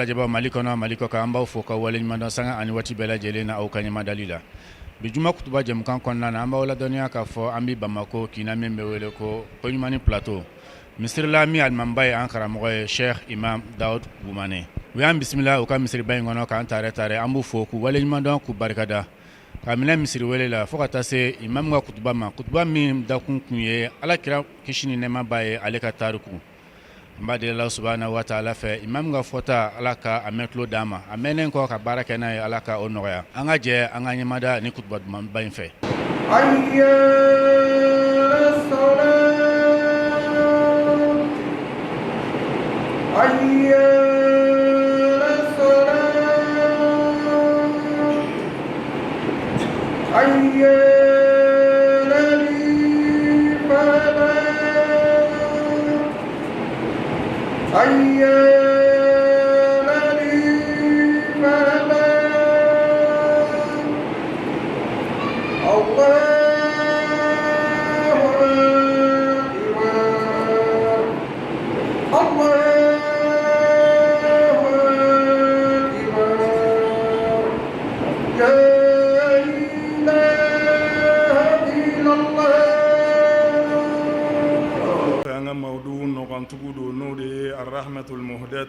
Lajaba Mali kɔnɔ Mali kɔ kan an b'aw fo ka waleɲumandɔn sanga ani waati bɛɛ lajɛlen na aw ka ɲɛmadali la. Bi juma kutuba jɛmukan kɔnɔna na an b'aw ladɔnniya k'a fɔ an bɛ Bamako Kina min bɛ wele ko Koɲumani plateau. Misirila min alimamiba ye an karamɔgɔ ye Cheikh Imam Dawud Bumane. U y'an bisimila u ka misiriba in kɔnɔ k'an tare an b'u fo k'u waleɲumandɔn k'u barikada. Ka minɛ misiri wele la fo ka taa se imam ka kutuba ma. Kutuba min dakun kun ye Alakira kisi ni nɛɛma b'a ye ale ka tariku. N b'a deli Alahu subahanahu wa taala fɛ imam ka fɔta Ala ka a mɛn tulo d'an ma a mɛnnen kɔ ka baara kɛ n'a ye Ala ka o nɔgɔya. An ka jɛ an ka ɲɛmada ni kutuba dumanba in fɛ.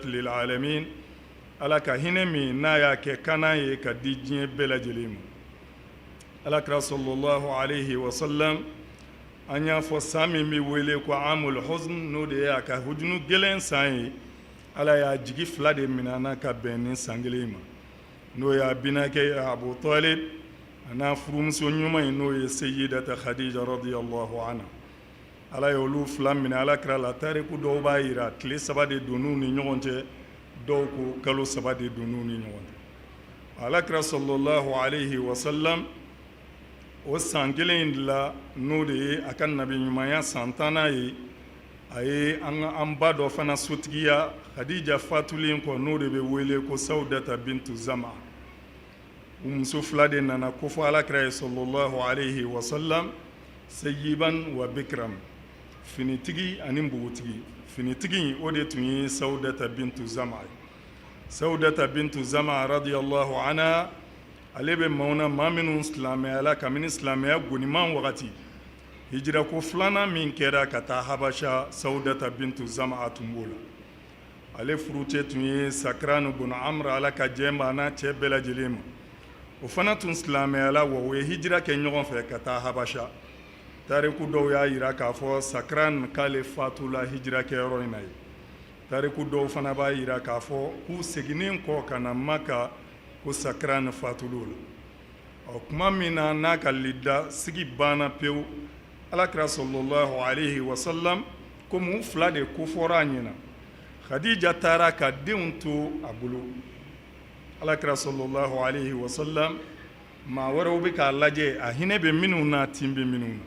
Lil'alamin Ala ka hinɛ min n'a y'a kɛ kanan ye ka di diɲɛ bɛɛ lajɛlen ma. Alakira sallallahu alayhi wa sallam an y'a fɔ san min bɛ wele ko amul huzn n'o de ye a ka hujunu gɛlɛn san ye. Ala y'a jigi fila de minɛ ka bɛn ni san kelen ma. N'o y'a binakɛ Abu Talib a n'a furumuso ɲuman in n'o ye Sayyidata Khadija radiyallahu anha. Ala ye olu fila minɛ Alakira la tariku dɔw b'a yira tile 3 de don n'u ni ɲɔgɔn cɛ dɔw ko kalo 3 de don n'u ni ɲɔgɔn cɛ. Alakira sallallahu alayhi wa sallam o san kelen in la n'o de ye a ka nabi ɲumanya san 10nan ye a ye an ba dɔ fana sotigiya Khadija fatulen kɔ n'o de bɛ wele ko Sawudata bintu Zama. U muso fila de nana ko fɔ Alakira ye sallallahu alayhi wa sallam sayyiban wa bikram. Finitigi ani npogotigi. Finitigi o de tun ye Sawudata bintu Zama ye. Sawudata bintu Zama radiyallahu anha ale bɛ mauna maa minnu silamɛya la kabini silamɛya goniman wagati. Hijira ko filanan min kɛra ka taa Habasha Sawudata bintu Zama tun b'o la. Ale furukɛ tun ye Sakran bun Amr Ala ka jɛn b'a n'a cɛ bɛɛ lajɛlen ma. O fana tun silamɛya la wa o ye hijira kɛ ɲɔgɔn fɛ ka taa Habasha. Tariku dɔw y'a yira k'a fɔ Sakran k'ale fatula hijira kɛyɔrɔ in na ye. Tariku dɔw fana b'a yira k'a fɔ k'u seginnen kɔ ka na Maka ko Sakran fatul'o la. Kuma min na n'a ka lida sigi banna pewu Alakira sallallahu alayhi wa sallam komi u fila de kofɔra a ɲɛna. Khadija taara ka denw to a bolo. Alakira sallallahu alayhi wa sallam maa wɛrɛw bɛ k'a lajɛ a hinɛ bɛ minnu na tin bɛ minnu na.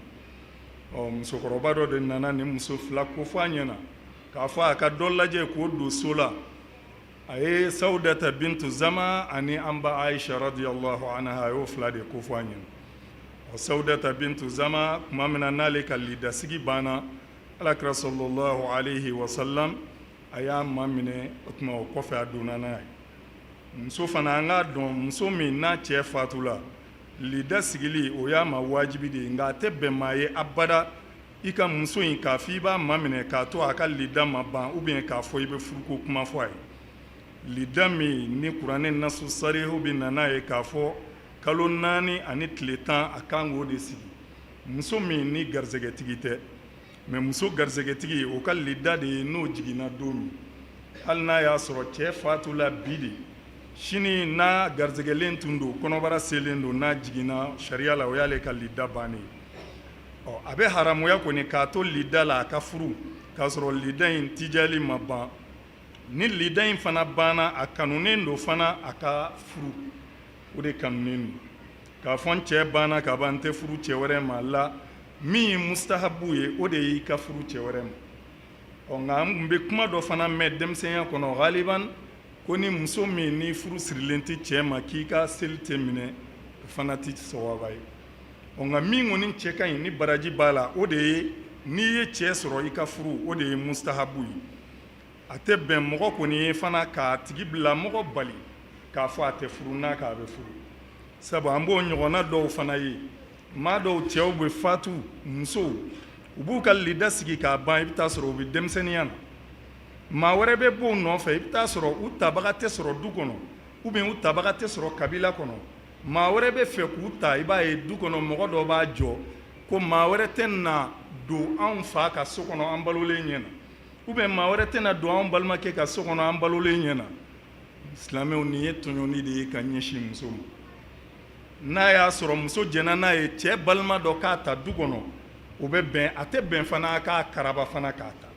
Musokɔrɔba dɔ de nana ni muso fila ko fɔ a ɲɛna k'a fɔ a ka dɔ lajɛ k'o don so la. A ye Sawudata bintu Zama ani an ba Aisha radiyallahu anha a y'o fila de ko fɔ a ɲɛna. Sawudata bintu Zama kuma min na n'ale ka lidasigi banna Alakira sallallahu alayhi wa sallam a y'a ma minɛ o tuma o kɔfɛ a donna n'a ye. Muso fana an k'a dɔn muso min n'a cɛ fatula lida sigili o y'a ma wajibi de ye nka a tɛ bɛn maa ye abada i ka muso in k'a fɔ i b'a ma minɛ k'a to a ka lida ma ban ou bien k'a fɔ i bɛ furuko kuma fɔ a ye. Lida min ni kuranɛ nasu sarihu bɛ na n'a ye k'a fɔ kalo 4 ani tile 10 a kan k'o de sigi. Muso min ni garizɛgɛtigi tɛ mais muso garizɛgɛtigi o ka lida de ye n'o jiginna don min hali n'a y'a sɔrɔ cɛ fatula bi de sini n'a garizɛgɛlen tun don kɔnɔbara selen don n'a jiginna sariya la o y'ale ka lida bannen ye. A bɛ haramuya kɔni k'a to lida la a ka furu k'a sɔrɔ lida in tijali ma ban. Ni lida in fana banna a kanunen don fana a ka furu o de kanunen don. K'a fɔ n cɛ banna ka ban n tɛ furu cɛ wɛrɛ ma la min ye mustahabu ye o de y'i ka furu cɛ wɛrɛ ma. Nka n bɛ kuma dɔ fana mɛn denmisɛnya kɔnɔ ghaliban ko ni muso min ni furu sirilen tɛ cɛ ma k'i ka seli tɛ minɛ fana tɛ sawaba ye. Nka min kɔni cɛ ka ɲi ni baraji b'a la o de ye n'i ye cɛ sɔrɔ i ka furu o de ye mustahabu ye. a tɛ bɛn mɔgɔ kɔni ye fana k'a tigi bila mɔgɔ bali k'a fɔ a tɛ furu n'a k'a bɛ furu sabu an b'o ɲɔgɔnna dɔw fana ye maa dɔw cɛw bɛ fatu musow u b'u ka lida sigi k'a ban i bɛ taa sɔrɔ u bɛ denmisɛnninya na maa wɛrɛ bɛ b'o nɔfɛ i bɛ taa sɔrɔ u tabaga tɛ sɔrɔ du kɔnɔ ou bien u tabaga tɛ sɔrɔ kabila kɔnɔ maa wɛrɛ bɛ fɛ k'u ta i b'a ye du kɔnɔ mɔgɔ dɔ b'a jɔ ko maa wɛrɛ tɛ na don anw fa ka so kɔnɔ an balolen ɲɛna ou bien maa wɛrɛ tɛ na don anw balimakɛ ka so kɔnɔ an balolen ɲɛna silamɛw nin ye tɔɲɔni de ye ka ɲɛsin muso ma n'a y'a sɔrɔ muso jɛnna n'a ye cɛ balima dɔ k'a ta du kɔnɔ o bɛ bɛn a tɛ bɛn fana a k'a karaba fana k'a ta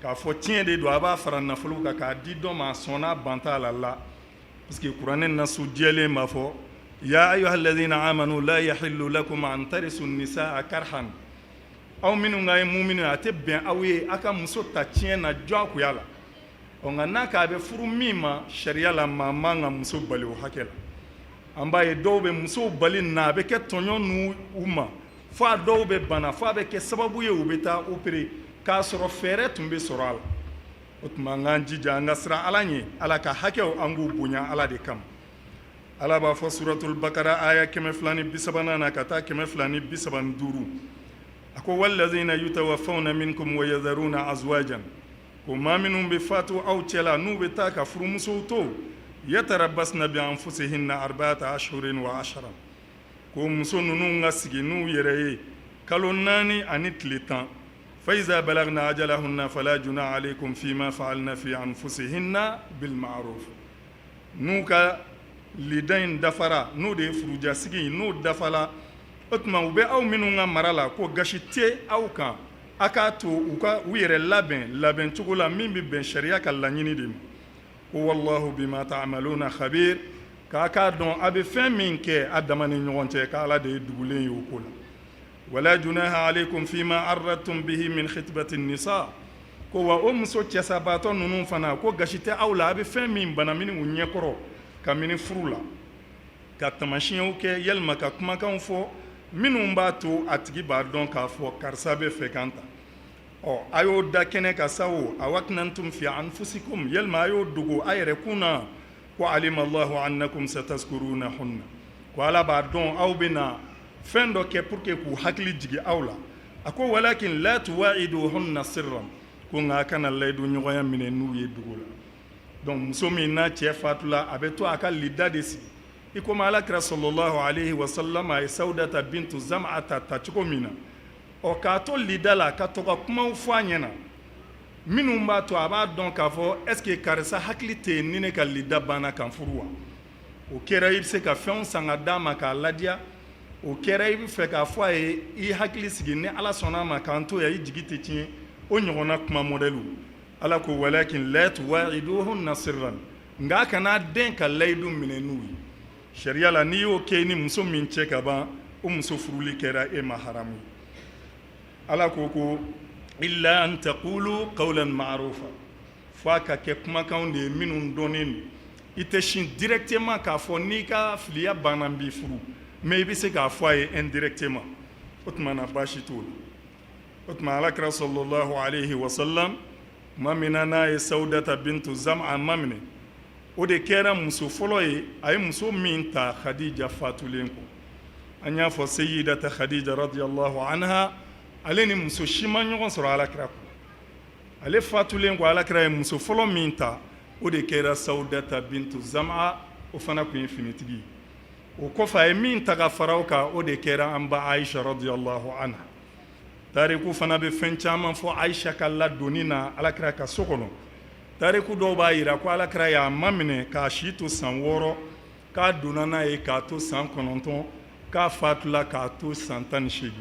k'a fɔ tiɲɛ de don a b'a fara nafolo kan k'a di dɔ ma a sɔnna banta la la parce que kuranɛ nasu jɛlen b'a fɔ ya ayuha alladhina amanu la yahillu lakum an tarisu nisaa karhan aw minnu ka ye muminu a tɛ bɛn aw ye a ka muso ta tiɲɛ na diyagoya la nka n'a k'a bɛ furu min ma sariya la maa man ka muso bali o hakɛ la an b'a ye dɔw bɛ musow bali na a bɛ kɛ tɔɲɔ n'u ma fo a dɔw bɛ bana fo a bɛ kɛ sababu ye u bɛ taa opere k'a sɔrɔ fɛɛrɛ tun bɛ sɔrɔ a la o tuma an k'an jija an ka siran ala ɲɛ ala ka hakɛw an k'u bonya ala de kama ala b'a fɔ suratul bakara aya 230 na ka taa 235 a ko wallazina yutawaffawna minkum wa yadharuna azwajan ko maa minnu bɛ fatu aw cɛ la n'u bɛ taa ka furumusow to yatarabbasna bi anfusihinna arba'ata ashhurin wa ashara ko muso ninnu ka sigi n'u yɛrɛ ye kalo 4 ani tile 10 فإذا بلغنا أجلهن فلا جناح عليكم فيما فعلنا في أنفسهن بالمعروف نوكا لدين دفرا نو دي فروجا سيغي نو دفلا اتما وبي أو منونا مرلا كو غشتي أو كان أكاتو وكا وير لابن تقول مين ببن شريعة كاللانيني ديم هو الله بما تعملون خبير كاكا دون أبي فمين كي أدماني نيوانتي كالا دي دولين يوكولا ولا جناح عليكم فيما عرضتم به من خطبة النساء كو أمسو تيساباتو نونون فنا كو غشتي أولا أبي فمين بنا مني ونيكورو كميني فرولا كتماشيو كي يلما كما كان فو minnu b'a to a tigi b'a dɔn k'a fɔ karisa bɛ fɛ kan ta a y'o da kɛnɛ ka sa o awaknantum fi anfusikum yalima a y'o dogo a yɛrɛ kun na ko alima allahu annakum satazkurunahunna ko ala b'a dɔn aw bɛna fɛn dɔ kɛ pour que k'u hakili jigi aw la a ko walakin la tuwa'iduhunna sirran ko nka a kana layidu ɲɔgɔnya minɛ n'u ye dugu la donc muso min n'a cɛ fatula a bɛ to a ka lida de sigi i komi alakira sallallahu alayhi wa sallam a ye sawudata bintu zam'ata ta cogo min na k'a to lida la ka to ka kumaw fɔ a ɲɛna minnu b'a to a b'a dɔn k'a fɔ est-ce que karisa hakili tɛ yen ni ne ka lida banna kan furu wa o kɛra i bɛ se ka fɛnw san ka d'a ma k'a ladiya o kɛra i bɛ fɛ k'a fɔ a ye i hakili sigi ni ala sɔnna a ma k'an to yan i jigi tɛ tiɲɛ o ɲɔgɔnna kuma mɔdɛliw ala ko walakin la tuwa'iduhunna sirran nka a kana den ka layidu minɛ n'u ye sariya la n'i y'o kɛ ni muso min cɛ ka ban o muso furuli kɛra e ma haramu ala ko ko illa an taqulu qawlan ma'rufa fo a ka kɛ kumakanw de ye minnu dɔnnen don i tɛ sin directement k'a fɔ n'i ka filiya banna n b'i furu mais i bɛ se k'a fɔ a ye indirectement o tuma na baasi t'o la o tuma alakira sallallahu alayhi wa sallam ma min na n'a ye sawudata bintu zam'a maminɛ o de kɛra muso fɔlɔ ye a ye muso min ta khadija fatulen kɔ an y'a fɔ sayyidata khadija radiyallahu anha ale ni muso si ma ɲɔgɔn sɔrɔ alakira kɔ ale fatulen kɔ alakira ye muso fɔlɔ min ta o de kɛra sawudata bintu zam'a o fana tun ye finitigi ye o kɔfɛ a ye min ta ka fara o kan o de kɛra an ba aisha radiyallahu anha tariku fana bɛ fɛn caman fɔ aisha ka ladonni na alakira ka so kɔnɔ tariku dɔw b'a yira ko alakira y'a maminɛ k'a si to san 6 k'a donna n'a ye k'a to san 9 k'a fatula k'a to san 18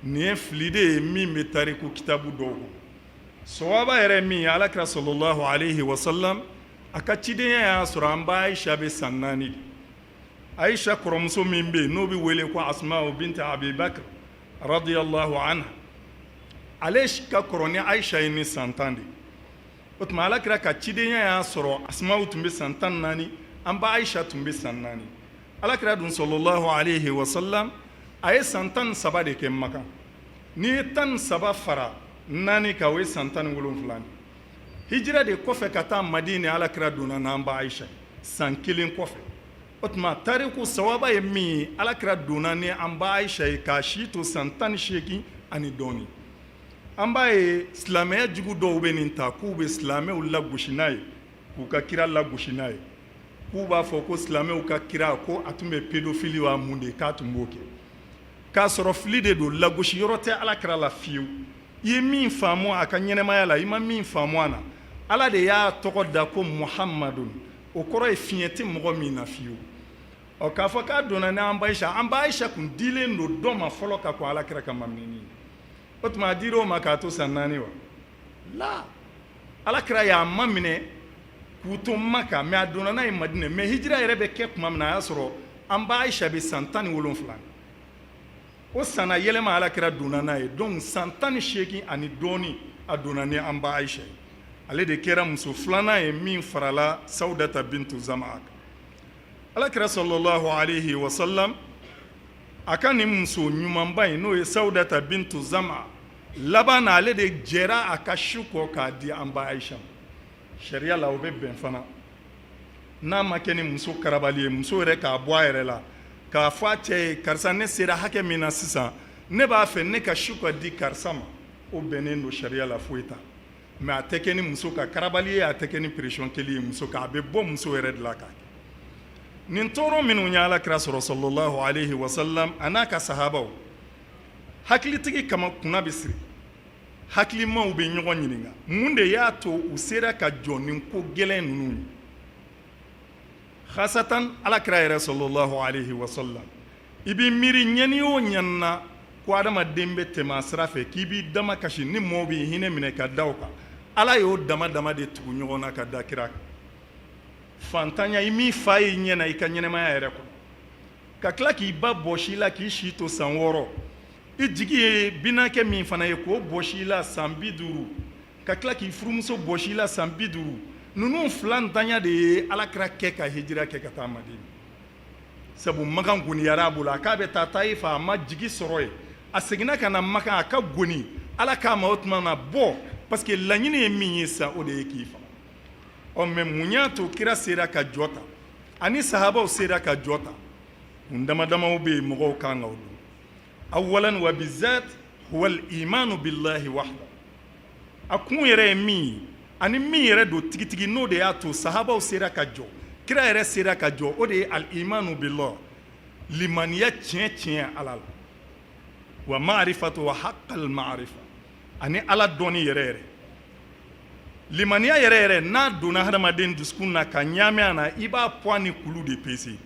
nin ye fili de ye min bɛ tariku kitabu dɔw kɔnɔ sawaba yɛrɛ min ye alakira sallallahu alayhi wa sallam a ka cidenya y'a sɔrɔ an ba aisha bɛ san 4 de aisha kɔrɔmuso min bɛ yen n'o bɛ wele ko asma'u binti abi bakr radiyallahu anha ale ka kɔrɔ ni aisha ye ni san 10 de o tuma alakira ka cidenya y'a sɔrɔ asma'u tun bɛ san 14 an ba aisha tun bɛ san 4 alakira dun sallallahu alayhi wa sallam a ye san 13 de kɛ maka n'i ye 13 fara 4 kan o ye san 17 hijira de kɔfɛ ka taa madina alakira donna n'an ba aisha san 1 kɔfɛ o tuma tariku sawaba ye min ye alakira donna ni an ba aisha ye k'a si to san 18 ani dɔɔni an b'a ye silamɛya jugu dɔw bɛ nin ta k'u bɛ silamɛw lagosi n'a ye k'u ka kira lagosi n'a ye k'u b'a fɔ ko silamɛw ka kira ko a tun bɛ pédophile wa mun de k'a tun b'o kɛ k'a sɔrɔ fili de don lagosi yɔrɔ tɛ alakira la fiyewu i ye min faamu a ka ɲɛnɛmaya la i ma min faamu a na ala de y'a tɔgɔ da ko muhammadun o kɔrɔ ye fiɲɛ tɛ mɔgɔ min na fiyewu ɔ k'a fɔ k'a donna ni an ba aisha kun dilen don dɔ ma fɔlɔ ka kɔn alakira ka maminɛni o tuma a dir'o ma k'a to san 4 wa la alakira y'a maminɛ k'u to maka mɛ a donna n'a ye madina mɛ hijira yɛrɛ bɛ kɛ tuma min na a y'a sɔrɔ an ba aisha bɛ san 17 o sanna yɛlɛma alakira donna n'a ye donc san 18 ani dɔɔni a donna ni an ba aisha ye ale de kɛra muso filanan ye min farala sawudata bintu zama alakira sallallahu alayhi wa sallam a ka nin muso ɲumanba in n'o ye sawudata bintu zama laban na ale de jɛra a ka su kɔ k'a di an ba aisha sariya la o bɛ bɛn fana n'a ma kɛ ni muso karabali ye muso yɛrɛ k'a bɔ a yɛrɛ la k'a fɔ a cɛ ye karisa ne sera hakɛ min na sisan ne b'a fɛ ne ka su ka di karisa ma o bɛnnen don sariya la foyi ta mɛ a tɛ kɛ ni muso ka karabali ye a tɛ kɛ ni pression kɛli ye muso kan a bɛ bɔ muso yɛrɛ de la k'a kɛ nin tɔɔrɔ minnu ye alakira sɔrɔ sallallahu alayhi wa sallam a n'a ka sahabaw hakilitigi kama kunna bɛ siri hakilimaw bɛ ɲɔgɔn ɲininka mun de y'a to u sera ka jɔ nin ko gɛlɛn ninnu ye khasatan alakira yɛrɛ sallallahu alayhi wa sallam i b'i miiri ɲɛni o ɲɛni na ko adamaden bɛ tɛmɛ a sira fɛ k'i b'i dama kasi ni mɔɔw b'i hinɛ minɛ ka da o kan ala y'o dama dama de tugu ɲɔgɔn na ka da kira kan fantanya i m'i fa y'i ɲɛ na i ka ɲɛnɛmaya yɛrɛ kɔnɔ ka tila k'i ba bɔsi la k'i si to san 6 i jigi ye binakɛ min fana ye k'o bɔsi la san 50 ka tila k'i furumuso bɔsi la san 50 ninnu fila ntanya de ye alakira kɛ ka hijira kɛ ka taa madina sabu makan goniyara a bolo a k'a bɛ taa tayifa a ma jigi sɔrɔ ye a seginna ka na makan a ka goni ala k'a ma o tuma na bɔ parce que laɲini ye min ye sa o de ye k'i faga ɔ mɛ mun y'a to kira sera ka jɔ ta ani sahabaw sera ka jɔ ta kun dama damaw bɛ yen mɔgɔw kan ka o dɔn awalan wa bizat huwa al-imanu billahi wahda a kun yɛrɛ ye min ye ani min yɛrɛ don tigitigi n'o de y'a to sahabaw sera ka jɔ kira yɛrɛ sera ka jɔ o de ye al-imanu billah limaniya tiɲɛ tiɲɛ ala la wa ma'rifatu wa haqqal ma'rifa ani ala dɔnni yɛrɛ yɛrɛ limaniya yɛrɛ yɛrɛ n'a donna hadamaden dusukun na ka ɲaamɛ a na i b'a poids ni kulu de pese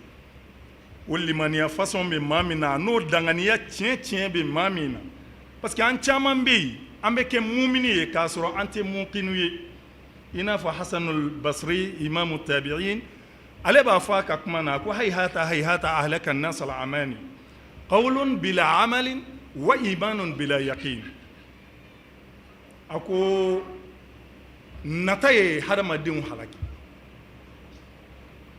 o limaniya façon bɛ maa min na n'o danganiya tiɲɛ tiɲɛ bɛ maa min na parce que an caman bɛ yen an bɛ kɛ mumini ye k'a sɔrɔ an tɛ mukinu ye i n'a fɔ hasanul basri imamu tabi'in ale b'a fɔ a ka kuma na ko hayhata hayhata ahlaka an-nas al-amani qawlun bila amalin wa imanun bila yaqin a ko nata ye hadamadenw halaki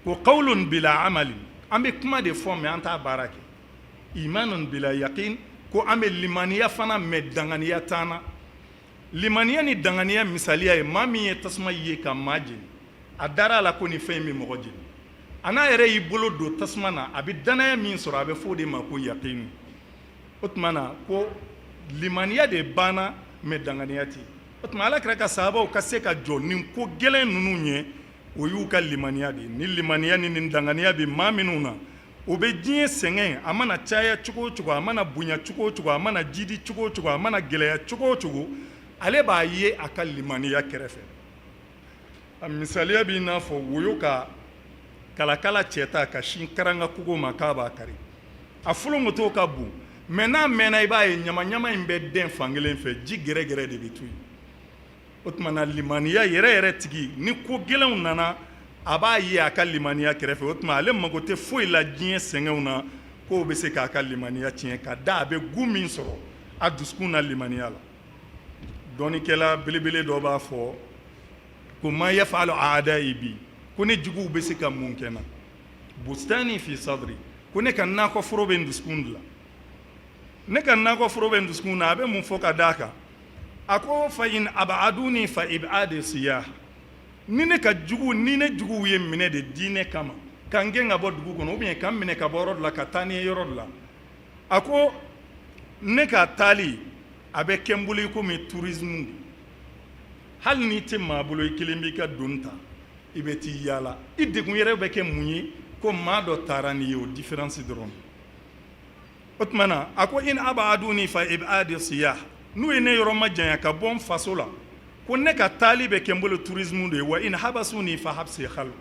ko qawlun bila amalin an bɛ kuma de fɔ mɛ an t'a baara kɛ imanun bila yaqin ko an bɛ limaniya fana mɛ danganiya t'an na limaniya ni danganiya misaliya ye maa min ye tasuma ye ka maa jeni a dara a la ko nin fɛn in bɛ mɔgɔ jeni a n'a yɛrɛ y'i bolo don tasuma na a bɛ danaya min sɔrɔ a bɛ fɔ o de ma ko yaqin o tuma na ko limaniya de banna mɛ danganiya tɛ o tuma alakira ka sahabaw ka se ka jɔ nin ko gɛlɛn ninnu ɲɛ o y'u ka limaniya de ye ni limaniya ni nin danganiya bɛ maa minnu na o bɛ diɲɛ sɛgɛn a mana caya cogo o cogo a mana bonya cogo o cogo a mana jidi cogo o cogo a mana gɛlɛya cogo o cogo ale b'a ye a ka limaniya kɛrɛfɛ a misaliya b'i n'a fɔ woyo ka kalakala cɛta ka sin karanga kogo ma k'a b'a kari a folomoto ka bon mɛ n'a mɛnna i b'a ye ɲama-ɲama in bɛ dɛn fan kelen fɛ ji gɛrɛgɛrɛ de bɛ to yen o tuma na limaniya yɛrɛ yɛrɛ tigi ni ko gɛlɛnw nana a b'a ye a ka limaniya kɛrɛfɛ o tuma ale mago tɛ foyi la diɲɛ sɛgɛnw na k'o bɛ se k'a ka limaniya tiɲɛ ka da a bɛ gu min sɔrɔ a dusukun na limaniya la dɔɔnikɛla belebele dɔ b'a fɔ ko ma yafalu aadayi bi ko ne juguw bɛ se ka mun kɛ n na bustani fi sadri ko ne ka nakɔforo bɛ n dusukun de la ne ka nakɔforo bɛ n dusukun na a bɛ mun fɔ ka d'a kan a ko fa in abaduni fa ibadi siyah ni ne ka jugu ni ne jugu ye minɛ de diinɛ kama kan gɛn ka bɔ dugu kɔnɔ ou bien kan minɛ ka bɔ yɔrɔ dɔ la ka taa ni ye yɔrɔ dɔ la a ko ne ka taali a bɛ kɛ n bolo i komi tourisme hali n'i tɛ maa bolo i kelen b'i ka don ta i bɛ t'i yaala i degun yɛrɛ bɛ kɛ mun ye ko maa dɔ taara ni ye o différence dɔrɔn o tuma na a ko in abaduni fa ibadi siyah n'u ye ne yɔrɔ ma janya ka bɔ n faso la ko ne ka taali bɛ kɛ n bolo tourisme de ye wa in habasuni fa habsi khalwa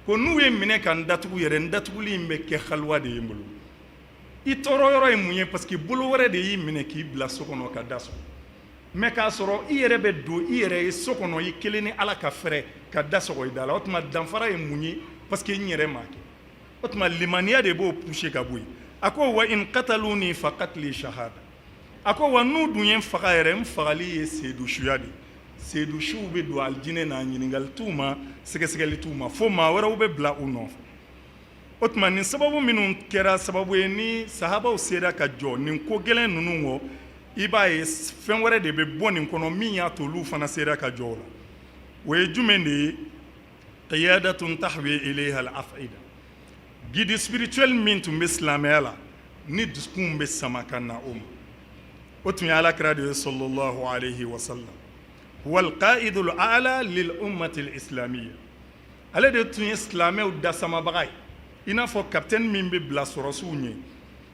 ko n'u ye minɛ ka n datugu yɛrɛ n datuguli in bɛ kɛ khalwa de ye n bolo i tɔɔrɔ yɔrɔ ye mun ye parce que bolo wɛrɛ de y'i minɛ k'i bila so kɔnɔ ka da so mais k'a sɔrɔ i yɛrɛ bɛ don i yɛrɛ ye so kɔnɔ i kelen ni ala ka fɛrɛ ka da sɔgɔ i da la o tuma danfara ye mun ye parce que n yɛrɛ m'a kɛ o tuma limaniya de b'o pousser ka bɔ yen a ko wa in qataluni fa qatli shahada a ko wa n'u dun ye n faga yɛrɛ n fagali ye seedusuya de seedusuw bɛ don alijinɛ na ɲininkali t'u ma sɛgɛsɛgɛli t'u ma fo maa wɛrɛw bɛ bila u nɔfɛ o tuma nin sababu minnu kɛra sababu ye ni sahabaw sera ka jɔ nin ko gɛlɛn ninnu kɔ i b'a ye fɛn wɛrɛ de bɛ bɔ nin kɔnɔ min y'a to olu fana sera ka jɔ o la o ye jumɛn de ye qiyadatun tahwi ilayha al-af'ida guide spirituel min tun bɛ silamɛya la ni dusukun bɛ sama ka na o ma o tun ye alakira de ye sallallahu alayhi wa sallam wal qa'idul a'la lil ummati al-islamiyya ale de tun ye silamɛw dasamabaga ye i n'a fɔ capitaine min bɛ bila sɔrɔsiw ɲɛ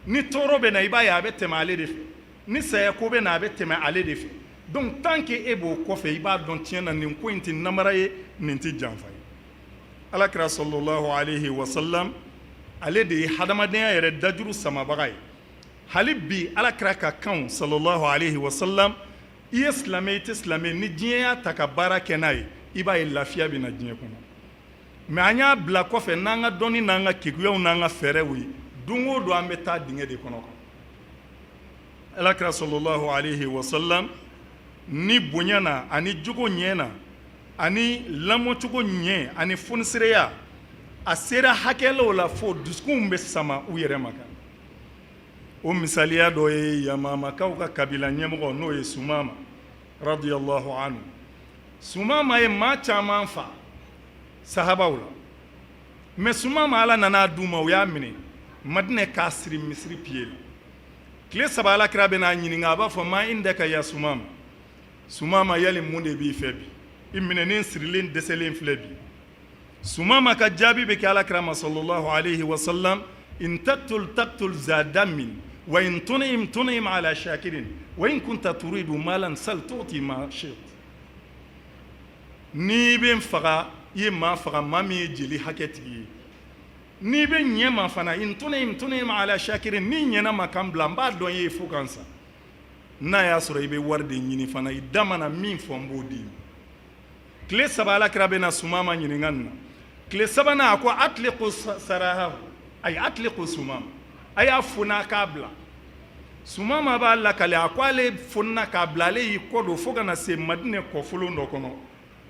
ni tɔɔrɔ bɛ na i b'a ye a bɛ tɛmɛ ale de fɛ ni sayako bɛ na a bɛ tɛmɛ ale de fɛ donc tant que e b'o kɔfɛ i b'a dɔn tiɲɛ na nin ko in tɛ namara ye nin tɛ janfa ye alakira sallallahu alayhi wa sallam ale de ye hadamadenya yɛrɛ dajuru samabaga ye hali bi alakira ka kan sallallahu alayhi wa sallam i ye silamɛ i tɛ silamɛ ni diɲɛ y'a ta ka baara kɛ n'a ye i b'a ye lafiya bɛ na diɲɛ kɔnɔ mais an y'a bila kɔfɛ n'an ka dɔnni n'an ka keguyaw n'an ka fɛɛrɛw ye don o don an bɛ taa dingɛ de kɔnɔ alakira sallallahu alayhi wa sallam ni bonya na ani jogo ɲɛ na ani lamɔcogo ɲɛ ani fonisereya a sera hakɛlaw la fo dusukun bɛ sama u yɛrɛ ma kan o misaliya dɔ ye yamamakaw ka kabila ɲɛmɔgɔ n'o ye sumama radiyallahu anhu sumama ye maa caman fa sahabaw la mais sumama ala nana d'u ma u y'a minɛ madinɛ k'a siri misiri pied la tile saba alakira bɛna ɲininka a b'a fɔ ma indaka ya sumama sumama yali mun de b'i fɛ bi i minɛnen sirilen dɛsɛlen filɛ bi sumama ka jaabi bɛ kɛ alakira ma sallallahu alayhi wa sallam in taqtul za damin wa in tunim ala shakirin wa in kunta turidu malan sal tu'ti ma shi'ta n'i bɛ n faga i ye maa faga maa min ye jeli hakɛ tigi ye n'i bɛ ɲɛ ma fana in tunim ala shakirin ni ɲɛna ma kan bila n b'a dɔn ye fo kan sa n'a y'a sɔrɔ i bɛ wari de ɲini fana i da mana min fɔ n b'o d'i ma tile saba alakira bɛna sumama ɲininka nin na tile sabanan a ko atliqu sarahahu ayi atliqu sumama a y'a fona k'a bila sumama b'a lakale a ko ale fonna k'a bila ale y'i kɔ don fo ka na se madinɛ kɔfolon dɔ kɔnɔ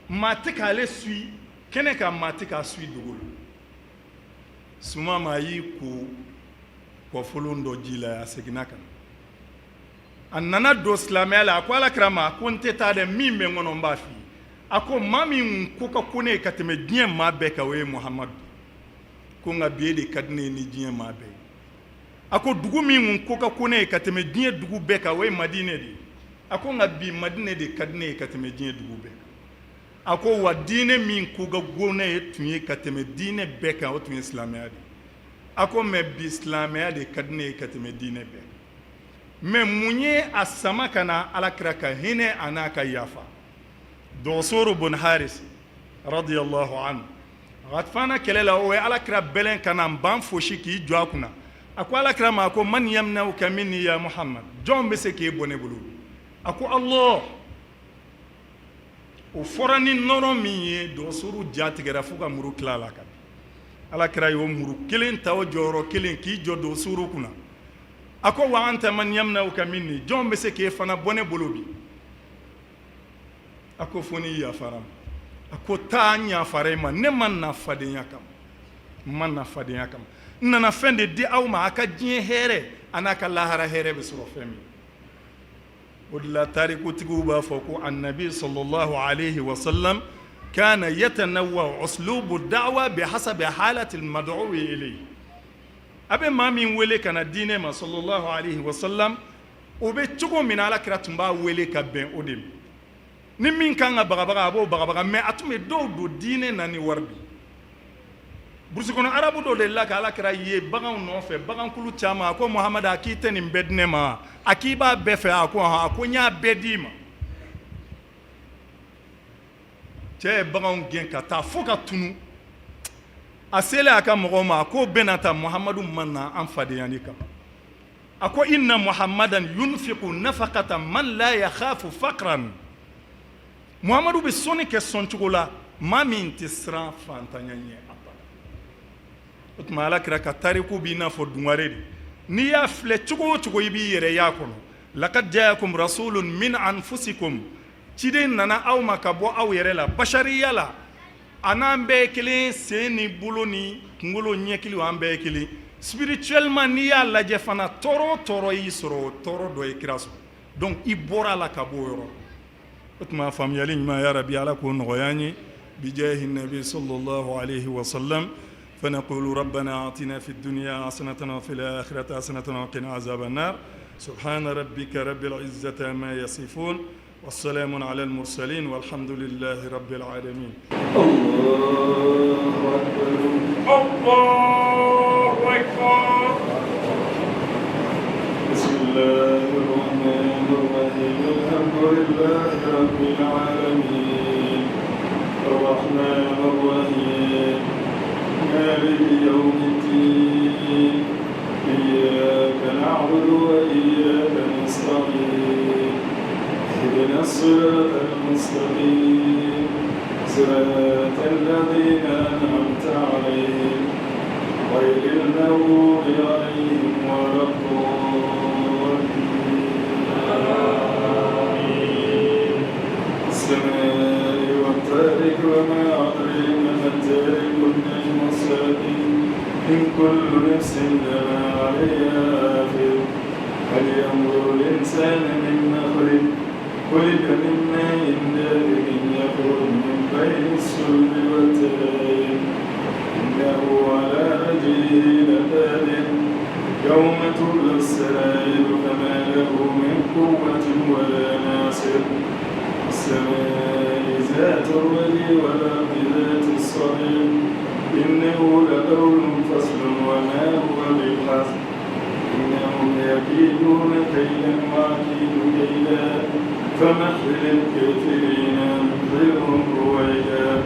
maa tɛ k'ale suit kɛnɛ kan maa tɛ k'a suit dogo la sumama a y'i ko kɔfolon dɔ ji la a seginna ka na a nana don silamɛya la a ko alakira ma a ko n tɛ taa dɛ min bɛ n kɔnɔ n b'a f'i ye a ko maa min ko ka ko ne ye ka tɛmɛ diɲɛ maa bɛɛ kan o ye muhamadu ko nka bi e de ka di ne ye ni diɲɛ maa bɛɛ ye a ko dugu min ko ka ko ne ye ka tɛmɛ diɲɛ dugu bɛɛ kan o ye madinɛ de ye a ko nka bi madinɛ de ka di ne ye ka tɛmɛ diɲɛ dugu bɛɛ kan a ko wa diinɛ min ko ka go ne ye tun ye ka tɛmɛ diinɛ bɛɛ kan o tun ye silamɛya de a ko mɛ bi silamɛya de ka di ne ye ka tɛmɛ diinɛ bɛɛ kan mɛ mun ye a sama ka na alakira ka hinɛ a n'a ka yafa dɔgɔsoro bun haris radiyallahu anhu ghatfana kɛlɛ la o ye alakira bɛlɛn ka na n ban fosi k'i jɔ a kunna a ko alakira ma a ko man yamna'uka minni ya muhammad jɔn bɛ se k'e bɔ ne bolo a ko allah o fɔra ni nɔrɔ min ye dɔgɔsoro ja tigɛra fo ka muru tila a la ka bin alakira y'o muru kelen ta o jɔyɔrɔ kelen k'i jɔ dɔgɔsoro kunna a ko wa anta man yamna'uka minni jɔn bɛ se k'e fana bɔ ne bolo bi a ko fo ni yafara ma a ko taa n yafara i ma ne ma na fadenya kama n nana fɛn de di aw ma a ka diɲɛ hɛrɛ a n'a ka lahara hɛrɛ bɛ sɔrɔ fɛn min o de la tarikutigiw b'a fɔ ko annabi sallallahu alayhi wa sallam kana yatanawwa uslubu da'wa bihasabi halati al-mad'u ilayhi a bɛ maa min wele ka na diinɛ ma sallallahu alayhi wa sallam o bɛ cogo min na alakira tun b'a wele ka bɛn o de ma ni min kan ka bagabaga a b'o bagabaga mais a tun bɛ dɔw don diinɛ na ni wari bi burusi kɔnɔ arabu dɔ de la ka alakira ye baganw nɔfɛ bagankulu caman a ko muhamadu a k'i tɛ nin bɛɛ di ne ma a k'i b'a bɛɛ fɛ a ko ɔhɔn a ko n y'a bɛɛ d'i ma cɛ ye baganw gɛn ka taa fo ka tunu a selen a ka mɔgɔw ma a ko bɛna ta muhamadu ma na an fadeyani kama a ko inna muhammadan yunfiqu nafaqatan man la yakhafu faqran muhamadu bɛ sɔnni kɛ sɔncogo la maa min tɛ siran fantanya ɲɛ abada o tuma alakira ka tariku b'i n'a fɔ dungare de n'i y'a filɛ cogo o cogo i b'i yɛrɛ y'a kɔnɔ laqad jaakum rasulun min anfusikum ciden nana aw ma ka bɔ aw yɛrɛ la bashariya la a n'an bɛɛ ye kelen sen ni bolo ni kunkolo ɲɛkili an bɛɛ ye kelen spirituellement n'i y'a lajɛ fana tɔɔrɔ o tɔɔrɔ y'i sɔrɔ o tɔɔrɔ dɔ ye kira sɔrɔ donc i bɔra a la ka bɔ o yɔrɔ o tuma faamuyali ɲuman ya rabi ala k'o nɔgɔya an ye bijahi nabi sallallahu alayhi wa sallam فنقول ربنا آتنا في الدنيا حسنة وفي الآخرة حسنة وقنا عذاب النار سبحان ربك رب العزة ما يصفون والسلام على المرسلين والحمد لله رب العالمين الله أكبر الله أكبر بسم الله الرحمن الرحيم الحمد لله رب العالمين الرحمن الرحيم مالك يوم الدين إياك نعبد وإياك نستعين اهدنا الصراط المستقيم صراط الذين أنعمت عليهم غير المغضوب عليهم ولا الضالين السماء والطارق وما أدريك ما الطارق النجم الساكن إن كل نفس لما عليها حافظ فلينظر الإنسان مما خلق خلق من ماء دافق يخرج من بين الصلب والترائب إنه على وجهه لقادر يوم تبلى السرائر فما له من قوة ولا ناصر السماء ذات الرجع والأرض ذات الصدع إنه لقول فصل وما هو بالحزن إنهم يكيدون كيدا وأكيد كيدا فمهل الكافرين أمهلهم رويدا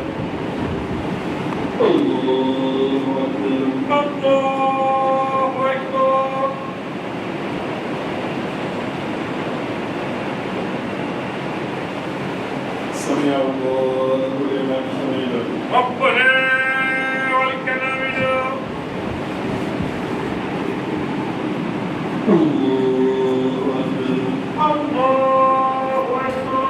الله أكبر الله أكبر سمع الله لمن حمده ربنا ولك الحمد الله أكبر الله أكبر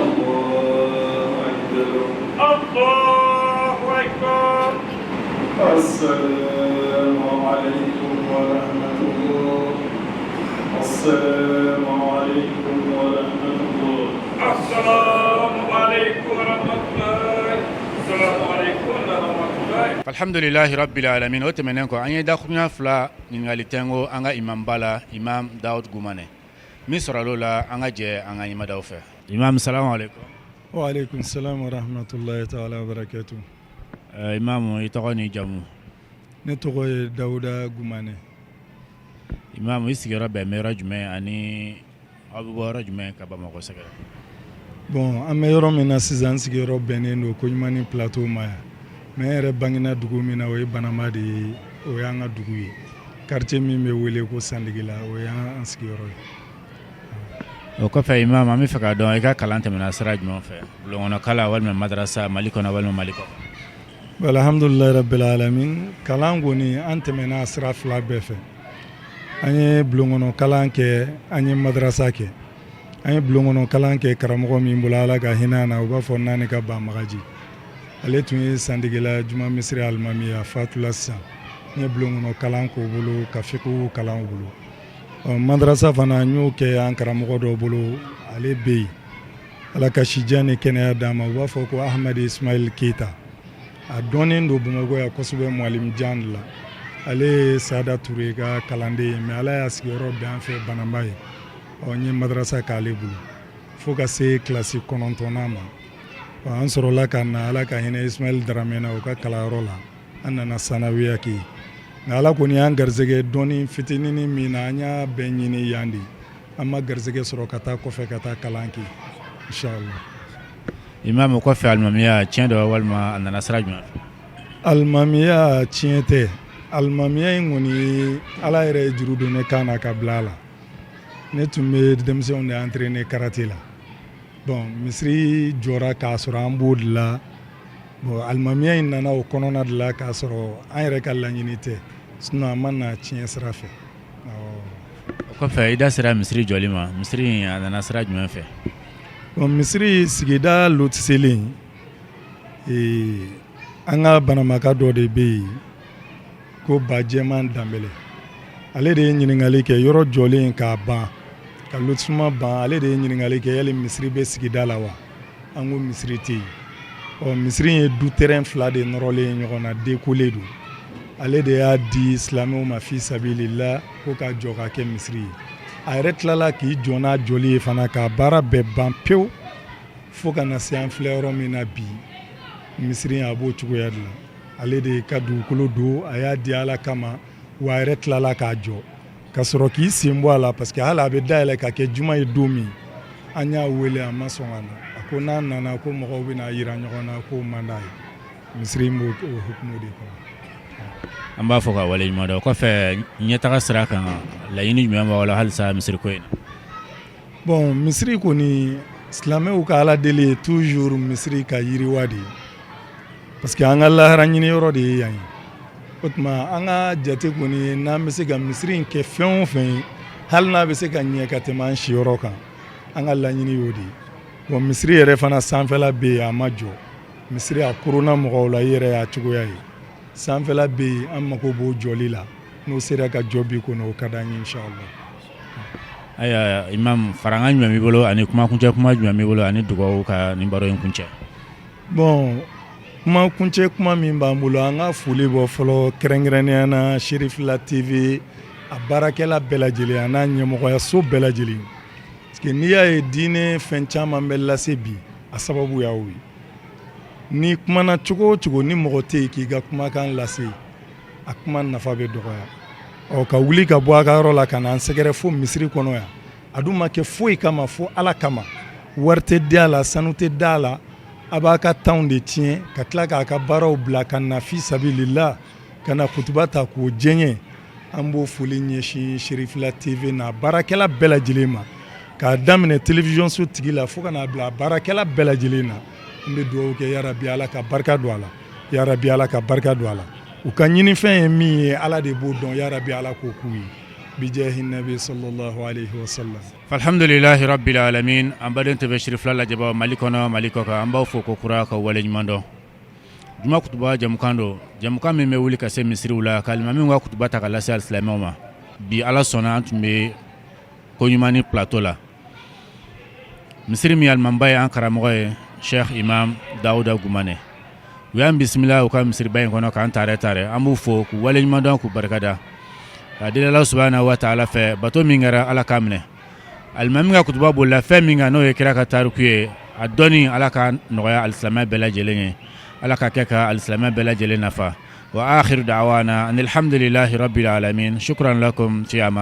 الله أكبر الله أكبر السلام عليكم ورحمة الله السلام عليكم ورحمة الله السلام عليكم ورحمة الله السلام عليكم ورحمة الله الحمد لله رب العالمين وتمننكو أن يدخلنا فلا نغالتنغو أنغا إمام بالا إمام داود غوماني مصر لولا أنغا جي أنغا إمام داوفة إمام السلام عليكم وعليكم السلام ورحمة الله تعالى وبركاته إمام يتغني جامو نتوغو داودا غوماني إمام يسير ربي ميراج مي أني أبو راج مي كبامكو سكر bon an bɛ yɔrɔ min na sisan sigiyɔrɔ bɛnnen don Koɲumani plateau ma yan mais n yɛrɛ bangena dugu min na o ye Banama de ye o y'an ka dugu ye quartier min bɛ wele ko Sandigila o y'an sigiyɔrɔ ye o kɔfɛ imam an bɛ fɛ k'a dɔn i ka kalan tɛmɛna sira jumɛn fɛ bulɔnkɔnɔkalan walima madrasa Mali kɔnɔ walima Mali kɔfɛ alhamdulilayi rabbil alamin kalan kɔni an tɛmɛna sira fila bɛɛ fɛ an ye bulɔnkɔnɔkalan kɛ an ye madrasa kɛ an ye bulɔnkɔnɔkalan kɛ karamɔgɔ min bolo Ala ka hinɛ na u b'a fɔ Nani ka Banbagaji ale tun ye Sandigila Juma Misiri alimami a fatula sisan n ye bulon kɔnɔ kalan k'o bolo ka fiqhu kalan o bolo madrasa fana n y'o kɛ an karamɔgɔ dɔ bolo ale bɛ yen ala ka sijan ni kɛnɛya d'a ma u b'a fɔ ko Ahmad Ismail Keita a dɔnnen don Bamakɔ yan kosɛbɛ Mualim Jan de la ale ye Sada Ture ka kalanden ye mais ala y'a sigiyɔrɔ bɛn an fɛ Banamba ye n ye madrasa k'ale bolo fo ka se kilasi 9nan ma an sɔrɔla ka na ala ka hinɛ Ismail Darame na o ka kalanyɔrɔ la an nana sanawiya kɛ nka ala kɔni y'an garisɛgɛ dɔɔni fitininin min na an y'a bɛɛ ɲini yan de an ma garisɛgɛ sɔrɔ ka taa kɔfɛ ka taa kalan kɛ inshallah. Imam kɔfɛ alimamiya tiɲɛ dɔ walima a nana sira jumɛn fɛ? Alimamiya tiɲɛ tɛ alimamiya in kɔni ala yɛrɛ ye juru don ne kan na ka bila a la ne tun bɛ denmisɛnw de entraîner karate la bon misiri jɔra k'a sɔrɔ an b'o de la bon alimamiya in nana o kɔnɔna de la k'a sɔrɔ an yɛrɛ ka laɲini tɛ sinon an ma na tiɲɛ sira fɛ. O kɔfɛ i da sera misiri jɔli ma misiri a nana sira jumɛn fɛ? Bon misiri sigida lotiselen an ka banamaka dɔ de bɛ yen ko Bajɛman Danbɛlɛ ale de ye ɲininkali kɛ yɔrɔ jɔlen k'a ban ka lotisuma ban ale de ye ɲininkali kɛ yali misiri bɛ sigida la wa an ko misiri tɛ yen misiri ye du terrain 2 de nɔrɔlen ɲɔgɔn na décollé don ale de y'a di silamɛw ma fi sabilillah ko ka jɔ ka kɛ misiri ye a yɛrɛ tilala k'i jɔ n'a jɔli ye fana ka baara bɛɛ ban pewu fo ka na se an filɛ yɔrɔ min na bi misiri a b'o cogoya de la ale de ka dugukolo don a y'a di ala kama wa a yɛrɛ tilala k'a jɔ ka sɔrɔ k'i sen bɔ a la parce que hali a bɛ dayɛlɛ ka kɛ juma ye don min an y'a wele a ma sɔn ka na a ko n'a nana ko mɔgɔw bɛna yira ɲɔgɔn na k'o man d'a ye misiri in b'o hukumu de kɔnɔ. An b'a fɔ ka waleɲuman dɔn o kɔfɛ ɲɛtaga sira kan laɲini jumɛn b'aw la halisa misiri ko in na? Bon misiri kɔni silamɛw ka ala deli ye toujours misiri ka yiriwa de ye parce que an ka lahara ɲini yɔrɔ de ye yan ye o tuma an ka jate kɔni ye n'an bɛ se ka misiri in kɛ fɛn o fɛn ye hali n'a bɛ se ka ɲɛ ka tɛmɛ an si yɔrɔ kan an ka laɲini y'o de ye bon misiri yɛrɛ fana sanfɛla bɛ yen a ma jɔ misiri a korona mɔgɔw la i yɛrɛ y'a cogoya ye sanfɛla bɛ yen an mako b'o jɔli la n'o sera ka jɔ bi kɔnɔ o ka d'an ye inshallah. Ayiwa Imam faranga jumɛn b'i bolo ani kumakuncɛ kuma jumɛn b'i bolo ani dugawu ka nin baro in kuncɛ? Bon kumakuncɛ kuma min b'an bolo an ka foli bɔ fɔlɔ kɛrɛnkɛrɛnnenya na Sherifila TV a baarakɛla bɛɛ lajɛlen a n'a ɲɛmɔgɔyaso bɛɛ lajɛlen parce que n'i y'a ye diinɛ fɛn caman bɛ lase bi a sababu y'aw ye ni kumana cogo o cogo ni mɔgɔ tɛ yen k'i ka kumakan lase a kuma nafa bɛ dɔgɔya ka wuli ka bɔ a ka yɔrɔ la ka na an sɛgɛrɛ fo misiri kɔnɔ yan a dun ma kɛ foyi kama fo ala kama wari tɛ di a la sanu tɛ d'a la a b'a ka temps de tiɲɛ ka tila k'a ka baaraw bila ka na fi sabilillah ka na kutuba ta k'o jɛɲɛ an b'o foli ɲɛsin Sherifila TV na baarakɛla bɛɛ lajɛlen ma k'a daminɛ télévision so tigi la fo ka n'a bila baarakɛla bɛɛ lajɛlen na an bɛ dugawu kɛ yarabi ala ka barika don a la yarabi ala ka barika don a la u ka ɲinifɛn ye min ye ala de b'o dɔn yarabi ala k'o k'u ye bijahi nabi sallallahu alaihi wasallam. Alhamdulillahi rabbil alamin an baden tɛ bɛ Sherifila lajɛbaaw Mali kɔnɔ Mali kɔ kan an b'aw fo ko kura ka waleɲuman dɔn juma kutuba jamukan don jamukan min bɛ wuli ka se misiriw la ka alimamiw ka kutuba ta ka lase alisilamɛw ma bi ala sɔnna an tun bɛ koɲuman ni plateau la misiri min alimamiba ye an karamɔgɔ ye Cheikh Imam Dawuda Gumane u y'an bisimila u ka misiriba in kɔnɔ k'an taarɛ an b'u fo k'u waleɲuman dɔn k'u barikada ka deli Ala subhanahu wa ta'ala fɛ bato min kɛra ala k'a minɛ alimami ka kutuba bolila fɛn min kan n'o ye kira ka tariku ye a dɔnni ala ka nɔgɔya alisilamɛ bɛɛ lajɛlen ye ala ka kɛ ka alisilamɛ bɛɛ lajɛlen nafa wa akhiru da'wana anil hamdulillahi rabbil alamin shukran lakum fi